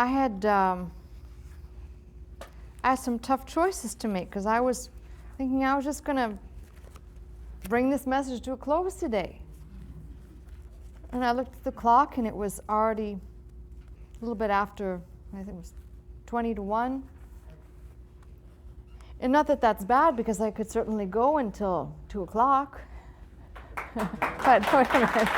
I had some tough choices to make because I was thinking I was just going to bring this message to a close today. And I looked at the clock and it was already a little bit after, I think it was 20 to 1. And not that that's bad because I could certainly go until 2 o'clock. But wait a minute.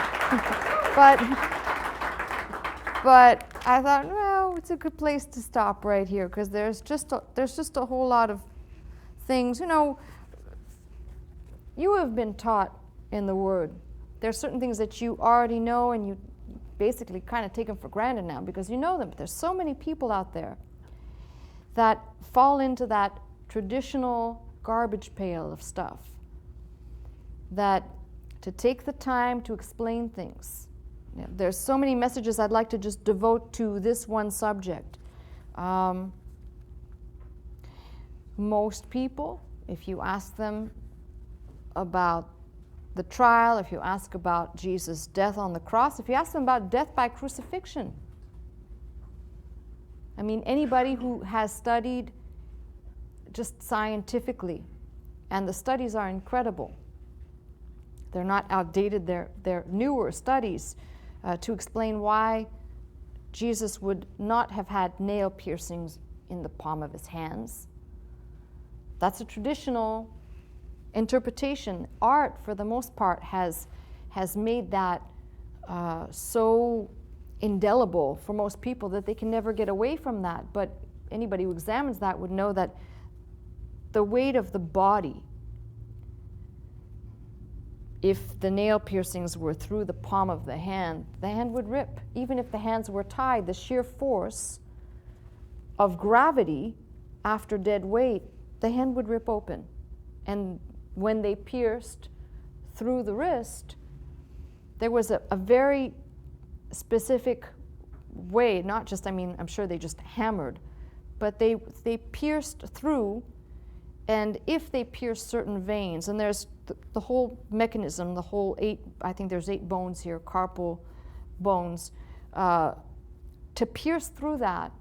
But I thought, well, it's a good place to stop right here because there's just a whole lot of things. You know, you have been taught in the Word. There are certain things that you already know and you basically kind of take them for granted now because you know them. But there's so many people out there that fall into that traditional garbage pail of stuff that to take the time to explain things. You know, there's so many messages I'd like to just devote to this one subject. Most people, if you ask them about the trial, if you ask about Jesus' death on the cross, if you ask them about death by crucifixion, I mean, anybody who has studied just scientifically, and the studies are incredible. They're not outdated, they're newer studies to explain why Jesus would not have had nail piercings in the palm of his hands. That's a traditional interpretation. Art, for the most part, has made that so indelible for most people that they can never get away from that. But anybody who examines that would know that the weight of the body, if the nail piercings were through the palm of the hand would rip. Even if the hands were tied, the sheer force of gravity after dead weight, the hand would rip open. And when they pierced through the wrist, there was a very specific way, not just, I mean, I'm sure they just hammered, but they pierced through, and if they pierced certain veins, and there's the whole mechanism, the whole I think there's 8 bones here, carpal bones, to pierce through that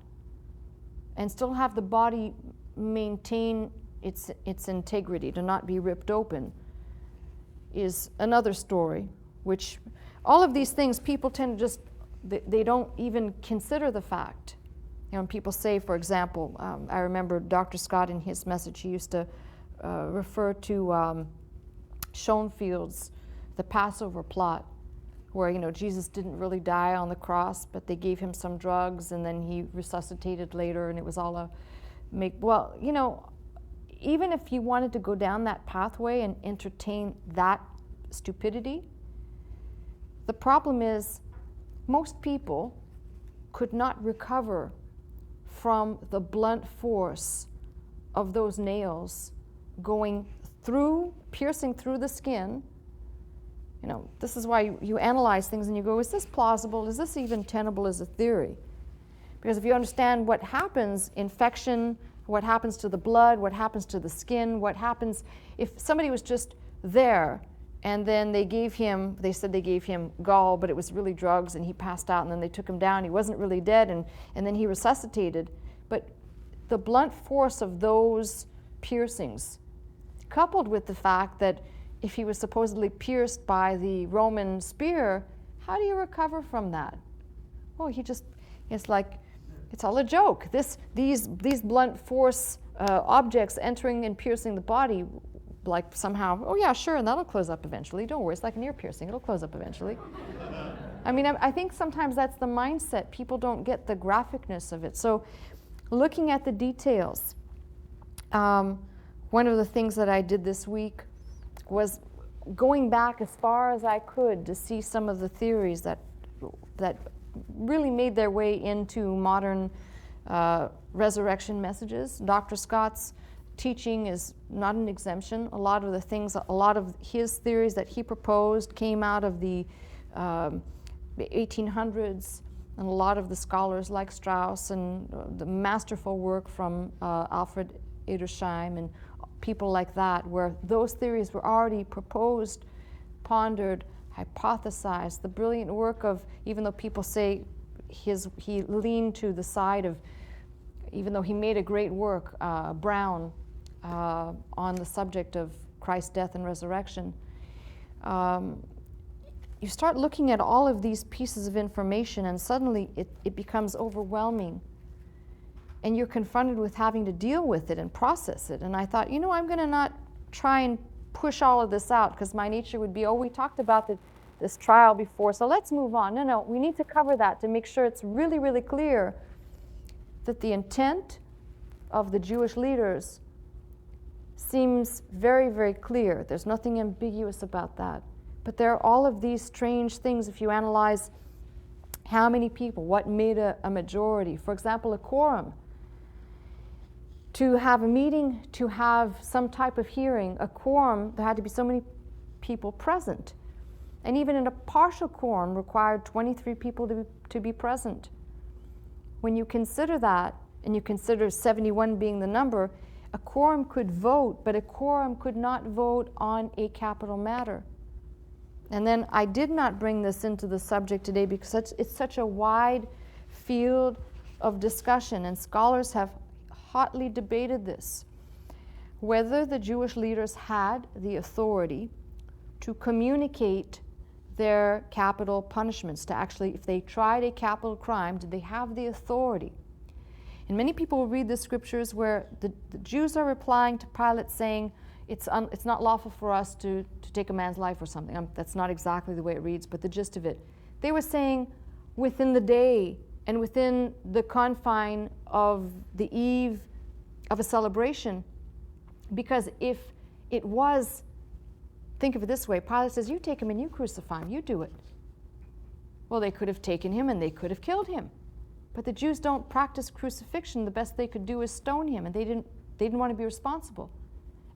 and still have the body maintain its integrity, to not be ripped open, is another story, which all of these things people tend to just, they don't even consider the fact. You know, when people say, for example, I remember Dr. Scott in his message, he used to refer to Schoenfield's The Passover Plot, where, you know, Jesus didn't really die on the cross, but they gave him some drugs and then he resuscitated later, and it was all well, you know, even if you wanted to go down that pathway and entertain that stupidity, the problem is most people could not recover from the blunt force of those nails going through, piercing through the skin. You know, this is why you analyze things and you go, is this plausible? Is this even tenable as a theory? Because if you understand what happens, infection, what happens to the blood, what happens to the skin, what happens if somebody was just there and then they said they gave him gall, but it was really drugs, and he passed out, and then they took him down. He wasn't really dead, and then he resuscitated. But the blunt force of those piercings, coupled with the fact that if he was supposedly pierced by the Roman spear, how do you recover from that? Oh, it's like, it's all a joke. These blunt force objects entering and piercing the body, like somehow, oh yeah, sure, and that'll close up eventually. Don't worry, it's like an ear piercing. It'll close up eventually. I mean, I think sometimes that's the mindset. People don't get the graphicness of it. So looking at the details, one of the things that I did this week was going back as far as I could to see some of the theories that really made their way into modern resurrection messages. Dr. Scott's teaching is not an exemption. A lot of his theories that he proposed came out of the 1800s, and a lot of the scholars like Strauss and the masterful work from Alfred Edersheim and people like that, where those theories were already proposed, pondered, hypothesized. The brilliant work of, even though people say he leaned to the side of, even though he made a great work, Brown, on the subject of Christ's death and resurrection. You start looking at all of these pieces of information, and suddenly it becomes overwhelming. And you're confronted with having to deal with it and process it. And I thought, I'm going to not try and push all of this out, because my nature would be, we talked about this trial before, so let's move on. No, we need to cover that to make sure it's really, really clear that the intent of the Jewish leaders seems very, very clear. There's nothing ambiguous about that. But there are all of these strange things if you analyze how many people, what made a majority. For example, a quorum. To have a meeting, to have some type of hearing, a quorum, there had to be so many people present. And even in a partial quorum required 23 people to be present. When you consider that, and you consider 71 being the number, a quorum could vote, but a quorum could not vote on a capital matter. And then I did not bring this into the subject today because it's such a wide field of discussion, and scholars have hotly debated this, whether the Jewish leaders had the authority to communicate their capital punishments, to actually, if they tried a capital crime, did they have the authority? And many people will read the scriptures where the Jews are replying to Pilate saying, it's not lawful for us to take a man's life or something. That's not exactly the way it reads, but the gist of it. They were saying within the day and within the confine of the eve of a celebration, because if it was, think of it this way, Pilate says, you take him and you crucify him, you do it. Well, they could have taken him and they could have killed him. But the Jews don't practice crucifixion. The best they could do is stone him, and they didn't want to be responsible.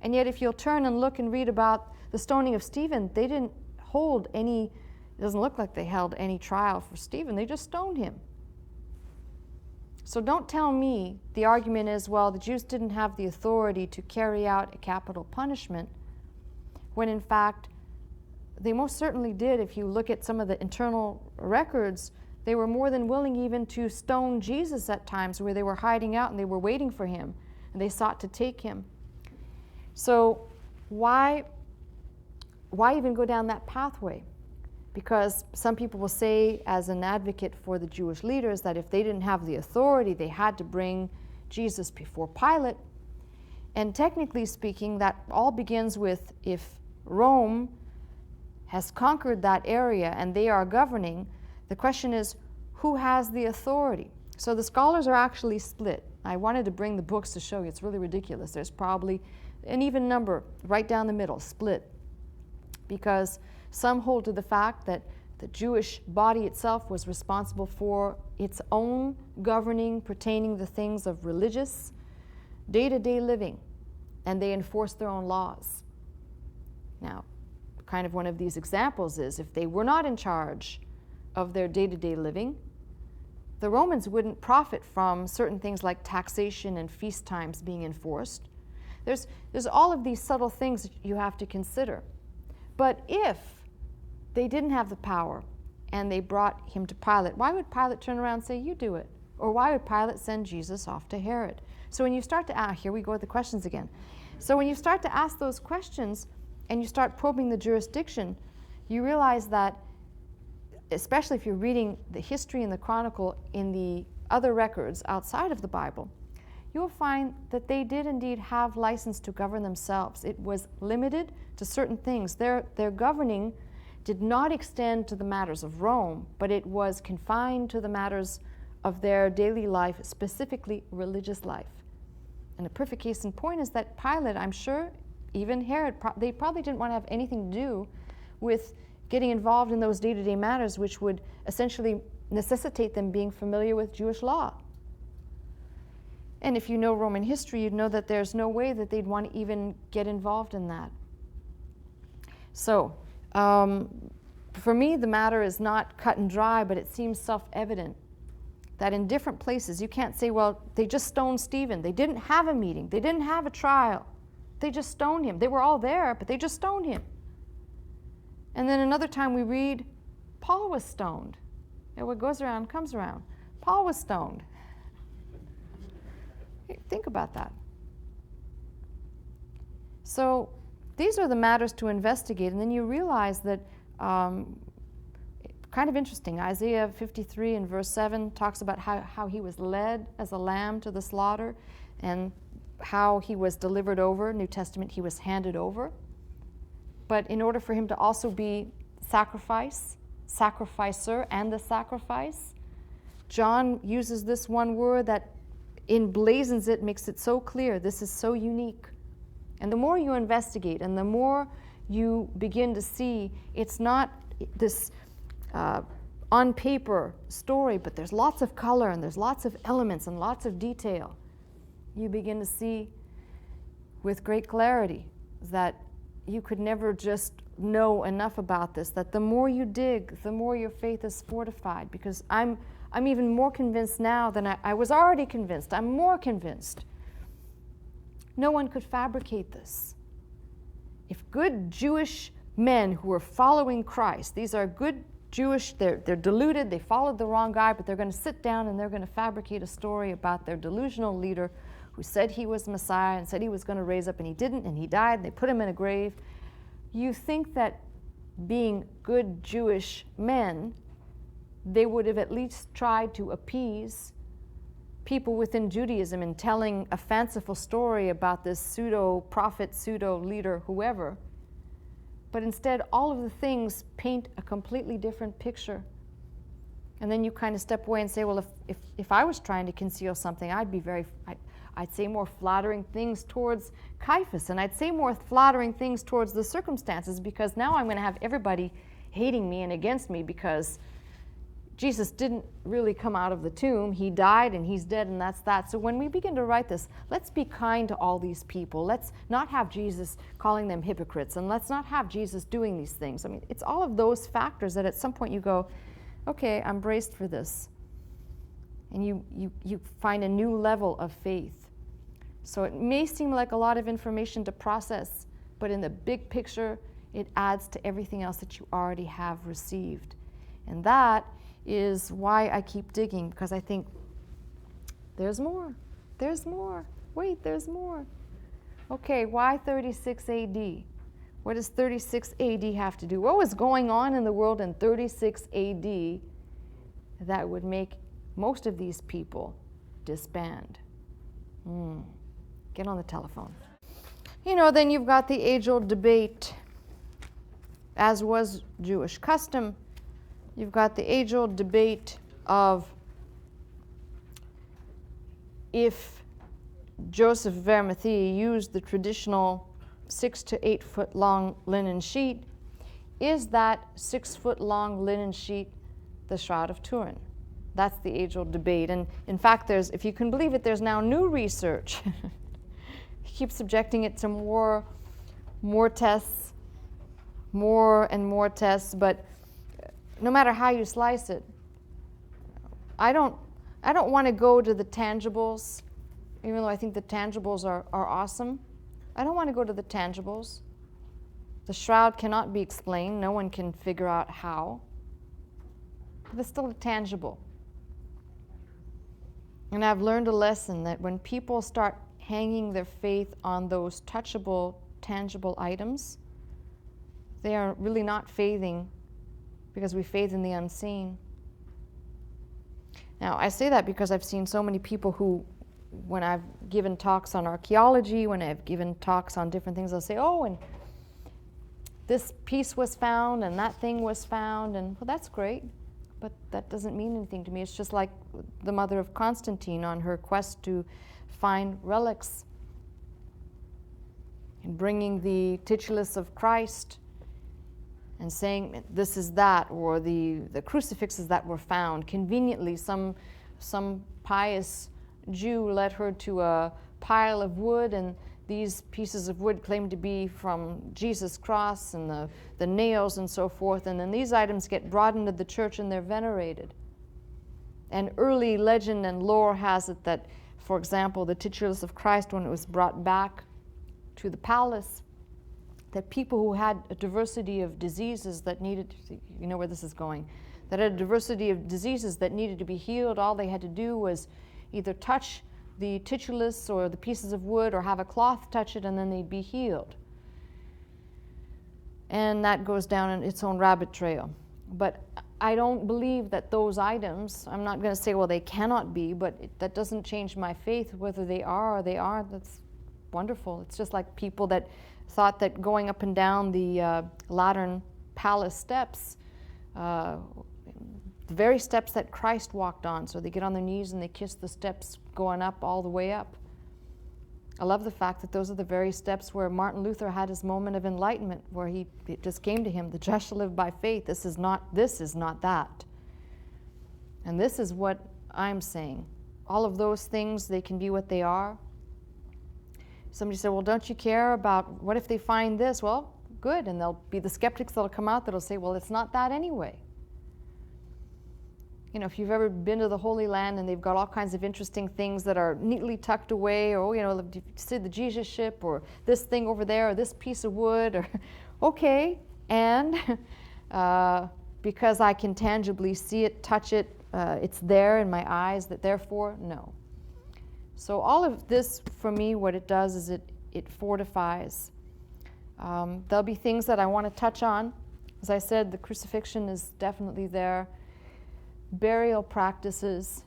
And yet if you'll turn and look and read about the stoning of Stephen, they didn't hold any, it doesn't look like they held any trial for Stephen. They just stoned him. So don't tell me the argument is, well, the Jews didn't have the authority to carry out a capital punishment, when in fact they most certainly did. If you look at some of the internal records, they were more than willing even to stone Jesus at times where they were hiding out and they were waiting for him and they sought to take him. So why even go down that pathway? Because some people will say, as an advocate for the Jewish leaders, that if they didn't have the authority, they had to bring Jesus before Pilate. And technically speaking, that all begins with, if Rome has conquered that area and they are governing, the question is, who has the authority? So the scholars are actually split. I wanted to bring the books to show you. It's really ridiculous. There's probably an even number right down the middle, split. Because some hold to the fact that the Jewish body itself was responsible for its own governing pertaining the things of religious, day-to-day living, and they enforced their own laws. Now, kind of one of these examples is, if they were not in charge of their day-to-day living, the Romans wouldn't profit from certain things like taxation and feast times being enforced. There's all of these subtle things that you have to consider. But if they didn't have the power and they brought him to Pilate, why would Pilate turn around and say, you do it? Or why would Pilate send Jesus off to Herod? So when you start to here we go with the questions again. So when you start to ask those questions and you start probing the jurisdiction, you realize that, especially if you're reading the history and the chronicle in the other records outside of the Bible, you'll find that they did indeed have license to govern themselves. It was limited to certain things. Their governing did not extend to the matters of Rome, but it was confined to the matters of their daily life, specifically religious life. And a perfect case in point is that Pilate, I'm sure, even Herod, they probably didn't want to have anything to do with getting involved in those day-to-day matters, which would essentially necessitate them being familiar with Jewish law. And if you know Roman history, you'd know that there's no way that they'd want to even get involved in that. So, for me, the matter is not cut and dry, but it seems self-evident that in different places, you can't say, well, they just stoned Stephen. They didn't have a meeting. They didn't have a trial. They just stoned him. They were all there, but they just stoned him. And then another time we read, Paul was stoned. And what goes around comes around. Paul was stoned. Think about that. So these are the matters to investigate, and then you realize that, kind of interesting, Isaiah 53 and verse 7 talks about how he was led as a lamb to the slaughter, and how he was delivered over. New Testament, he was handed over. But in order for him to also be sacrificer, and the sacrifice, John uses this one word that emblazons it, makes it so clear. This is so unique. And the more you investigate and the more you begin to see, it's not this on paper story, but there's lots of color and there's lots of elements and lots of detail. You begin to see with great clarity that you could never just know enough about this, that the more you dig, the more your faith is fortified, because I'm even more convinced now than I was already convinced. I'm more convinced. No one could fabricate this. If good Jewish men who are following Christ, these are good Jewish, they're deluded, they followed the wrong guy, but they're going to sit down and they're going to fabricate a story about their delusional leader who said he was Messiah and said he was going to raise up, and he didn't, and he died, and they put him in a grave. You think that being good Jewish men, they would have at least tried to appease people within Judaism in telling a fanciful story about this pseudo-prophet, pseudo-leader, whoever. But instead, all of the things paint a completely different picture. And then you kind of step away and say, well, if I was trying to conceal something, I'd say more flattering things towards Caiaphas, and I'd say more flattering things towards the circumstances, because now I'm going to have everybody hating me and against me because Jesus didn't really come out of the tomb. He died and he's dead, and that's that. So when we begin to write this, let's be kind to all these people. Let's not have Jesus calling them hypocrites, and let's not have Jesus doing these things. I mean, it's all of those factors that at some point you go, okay, I'm braced for this. And you find a new level of faith. So it may seem like a lot of information to process, but in the big picture, it adds to everything else that you already have received. And that is why I keep digging, because I think there's more. There's more. Wait, there's more. Okay, why 36 AD? What does 36 AD have to do? What was going on in the world in 36 AD that would make most of these people disband? Get on the telephone. Then you've got the age-old debate, as was Jewish custom. You've got the age-old debate of if Joseph of Arimathea used the traditional 6 to 8 foot long linen sheet, is that 6 foot long linen sheet the Shroud of Turin? That's the age-old debate. And in fact, if you can believe it, there's now new research. He keeps subjecting it to more tests, more and more tests, but no matter how you slice it, I don't want to go to the tangibles, even though I think the tangibles are awesome. I don't want to go to the tangibles. The shroud cannot be explained. No one can figure out how. But it's still a tangible. And I've learned a lesson that when people start hanging their faith on those touchable, tangible items, they are really not faithing, because we faith in the unseen. Now, I say that because I've seen so many people who, when I've given talks on archaeology, when I've given talks on different things, they'll say, oh, and this piece was found, and that thing was found, and well, that's great, but that doesn't mean anything to me. It's just like the mother of Constantine on her quest to find relics and bringing the titulus of Christ and saying this is that, or the crucifixes that were found. Conveniently, some pious Jew led her to a pile of wood, and these pieces of wood claimed to be from Jesus' cross and the nails and so forth, and then these items get brought into the church and they're venerated. And early legend and lore has it that, for example, the titulus of Christ, when it was brought back to the palace, that people who had a diversity of diseases that needed, you know where this is going, that had a diversity of diseases that needed to be healed. All they had to do was either touch the titulus or the pieces of wood or have a cloth touch it, and then they'd be healed. And that goes down in its own rabbit trail. But I don't believe that those items, I'm not going to say, well, they cannot be, but that doesn't change my faith. Whether they are or they aren't, that's wonderful. It's just like people that thought that going up and down the Lateran Palace steps, the very steps that Christ walked on, so they get on their knees and they kiss the steps going up all the way up. I love the fact that those are the very steps where Martin Luther had his moment of enlightenment, where it just came to him, the just shall live by faith. This is not that. And this is what I'm saying. All of those things, they can be what they are. Somebody said, well, don't you care about, what if they find this? Well, good, and there'll be the skeptics that'll come out that'll say, well, it's not that anyway. You know, if you've ever been to the Holy Land and they've got all kinds of interesting things that are neatly tucked away, or, you know, you see the Jesus ship, or this thing over there, or this piece of wood, or, okay, and because I can tangibly see it, touch it, it's there in my eyes, that therefore, no. So all of this, for me, what it does is it fortifies. There'll be things that I want to touch on. As I said, the crucifixion is definitely there. Burial practices,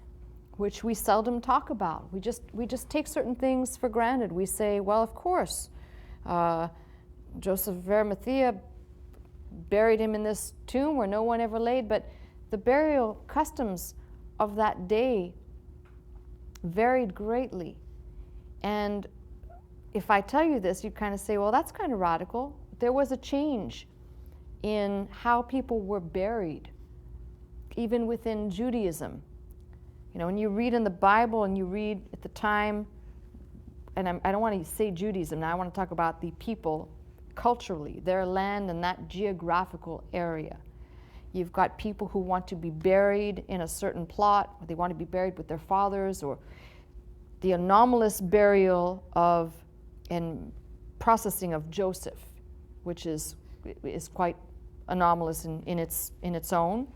which we seldom talk about. We just take certain things for granted. We say, well, of course, Joseph of Arimathea buried him in this tomb where no one ever laid, but the burial customs of that day varied greatly. And if I tell you this, you'd kind of say, well, that's kind of radical. There was a change in how people were buried, even within Judaism. You know, when you read in the Bible and you read at the time, and I don't want to say Judaism now, I want to talk about the people culturally, their land and that geographical area. You've got people who want to be buried in a certain plot, or they want to be buried with their fathers, or the anomalous burial of and processing of Joseph, which is quite anomalous in its own.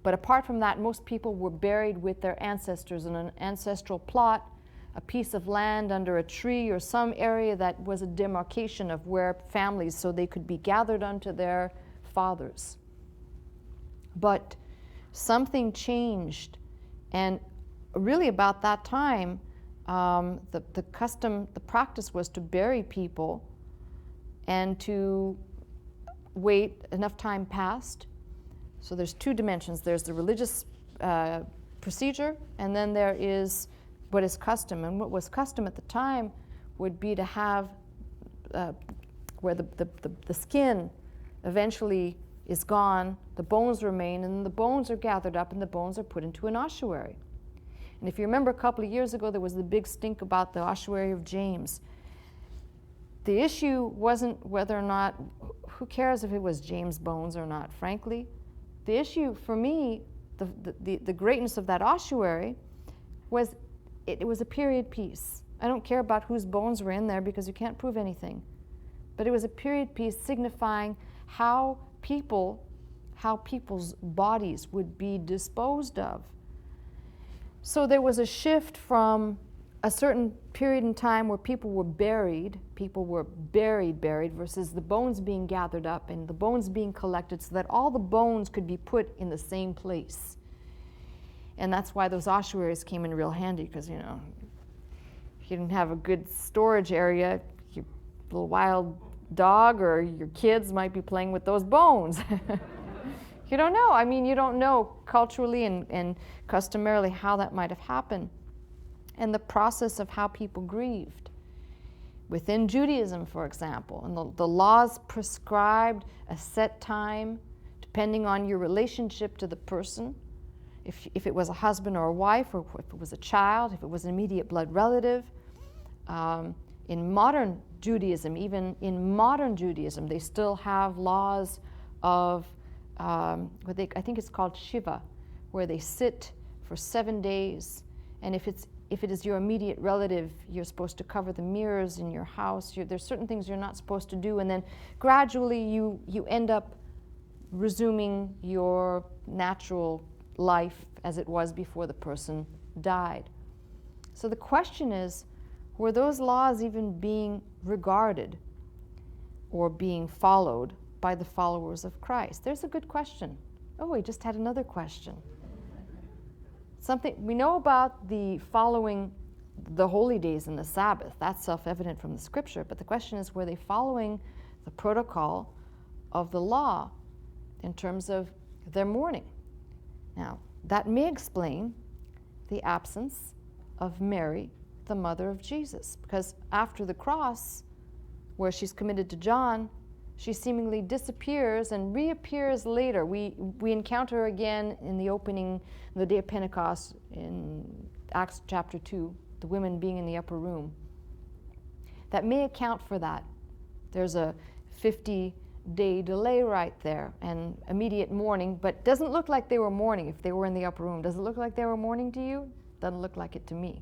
But apart from that, most people were buried with their ancestors in an ancestral plot, a piece of land under a tree, or some area that was a demarcation of where families, so they could be gathered unto their fathers. But something changed, and really about that time, the practice was to bury people and to wait. Enough time passed. So there's two dimensions. There's the religious procedure, and then there is what is custom. And what was custom at the time would be to have where the skin eventually is gone, the bones remain, and the bones are gathered up and the bones are put into an ossuary. And if you remember a couple of years ago, there was the big stink about the ossuary of James. The issue wasn't whether or not, who cares if it was James' bones or not, frankly. The issue for me, the greatness of that ossuary, was it was a period piece. I don't care about whose bones were in there because you can't prove anything. But it was a period piece signifying how people's bodies would be disposed of. So there was a shift from a certain period in time where people were buried versus the bones being gathered up and the bones being collected so that all the bones could be put in the same place. And that's why those ossuaries came in real handy, because, you know, if you didn't have a good storage area, your little wild dog or your kids might be playing with those bones. You don't know. I mean, you don't know culturally and customarily how that might have happened. And the process of how people grieved. Within Judaism, for example, and the laws prescribed a set time depending on your relationship to the person. If it was a husband or a wife, or if it was a child, if it was an immediate blood relative. In modern Judaism, even in modern Judaism, they still have laws of I think it's called Shiva, where they sit for 7 days, and if it is your immediate relative, you're supposed to cover the mirrors in your house. There's certain things you're not supposed to do, and then gradually you end up resuming your natural life as it was before the person died. So the question is, were those laws even being regarded or being followed by the followers of Christ? There's a good question. Oh, we just had another question. Something we know about the following the holy days and the Sabbath. That's self-evident from the scripture. But the question is, were they following the protocol of the law in terms of their mourning? Now, that may explain the absence of Mary, the mother of Jesus, because after the cross, where she's committed to John, she seemingly disappears and reappears later. We encounter her again in the opening, the day of Pentecost in Acts chapter 2, the women being in the upper room. That may account for that. There's a 50-day delay right there and immediate mourning, but doesn't look like they were mourning if they were in the upper room. Does it look like they were mourning to you? Doesn't look like it to me.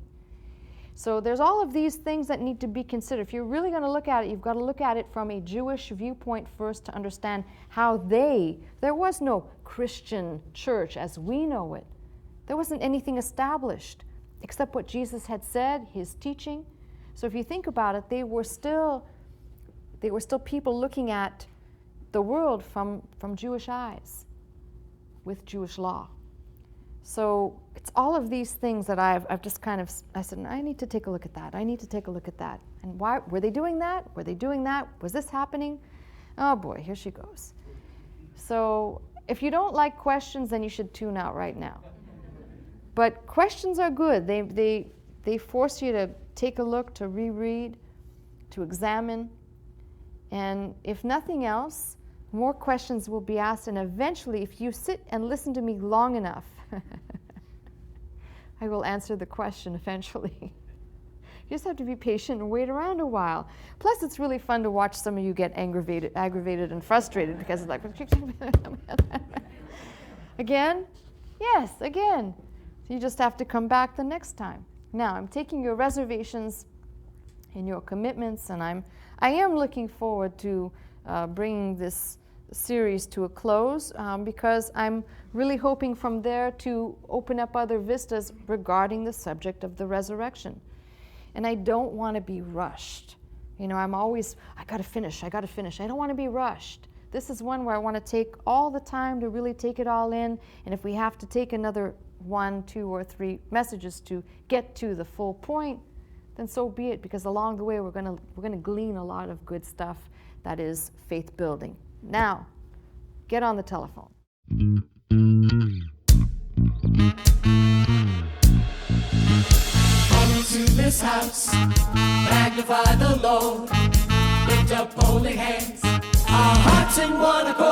So there's all of these things that need to be considered. If you're really going to look at it, you've got to look at it from a Jewish viewpoint first to understand how there was no Christian church as we know it. There wasn't anything established except what Jesus had said, his teaching. So if you think about it, they were still people looking at the world from Jewish eyes with Jewish law. So it's all of these things that I've just kind of, I said, I need to take a look at that. I need to take a look at that. And why, were they doing that? Were they doing that? Was this happening? Oh boy, here she goes. So if you don't like questions, then you should tune out right now. But questions are good. They force you to take a look, to reread, to examine. And if nothing else, more questions will be asked, and eventually, if you sit and listen to me long enough, I will answer the question eventually. You just have to be patient and wait around a while. Plus, it's really fun to watch some of you get aggravated and frustrated because it's like, again? Yes, again. So you just have to come back the next time. Now, I'm taking your reservations and your commitments, and I am looking forward to bringing this series to a close because I'm really hoping from there to open up other vistas regarding the subject of the resurrection. And I don't want to be rushed. You know, I'm always, I got to finish. I don't want to be rushed. This is one where I want to take all the time to really take it all in. And if we have to take another 1, 2, or 3 messages to get to the full point, then so be it, because along the way we're going to glean a lot of good stuff that is faith building. Now, get on the telephone. Come into this house, magnify the Lord, lift up holy hands, our hearts in one accord.